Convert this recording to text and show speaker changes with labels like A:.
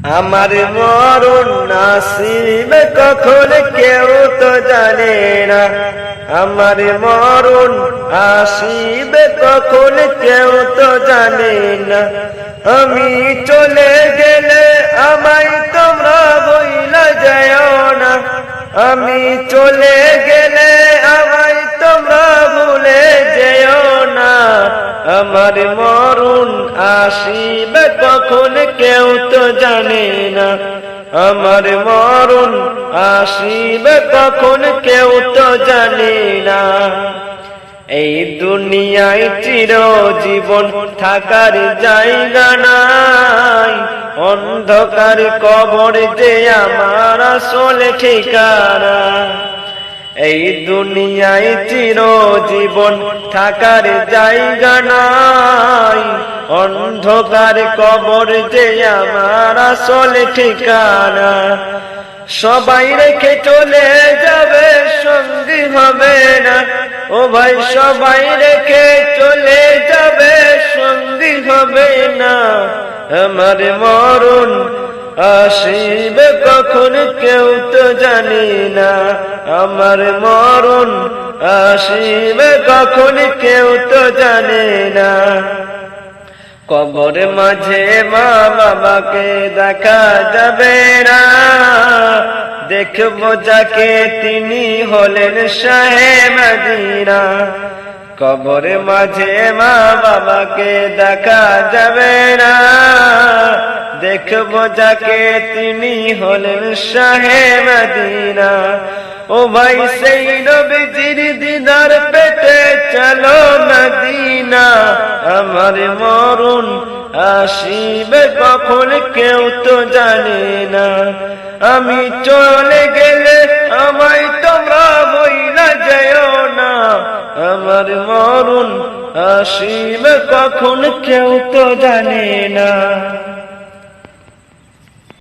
A: আমার মরণ নাসিবে কখন কেউ তো জানে না, আমার মরণ আসিবে কখন কেউ তো জানে না। আমি চলে গেলে আমায় তোমরা ভুইলা যাও না, আমি চলে গেলে আমায় তোমরা ভুলে যেও না। আমার মরণ আসিবে কখন কেউ তো জানে না, আমার মরণ আসিবে কখন কেউ তো জানে না। এই দুনিয়ায় চিরজীবন থাকার জায়গা নাই, অন্ধকার কবর যে আমার আসল ঠিকানা। এই দুনিয়ায় চিরজীবন থাকার জায়গা নাই, অন্ধকার কবর যে আমার আসল ঠিকানা। সবাই রেখে চলে যাবে সঙ্গী হবে না, ও ভাই সবাই রেখে চলে যাবে সঙ্গী হবে না। আমার মরণ আসিবে কখন কেউ তো জানে না, আমার মরণ আসিবে কখন কেউ তো জানে না। কবর মাঝে মা বাবাকে দেখা যাবে না, দেখবো যাকে তিনি হলেন শাহে মদিনা। কবর মাঝে মা বাবাকে দেখা যাবে না, দেখবো যাকে তিনি হলেন শাহে মদিনা। ও ভাই সেই নবীজির দিদার পেতে চলো মদিনা। আমার মরণ আসিবে কখন কেউ তো জানে না, আমি চলে গেলে আমায় তোমরা ভুইলা যেও না। আমার মরণ আসিবে কখন কেউ তো জানে না।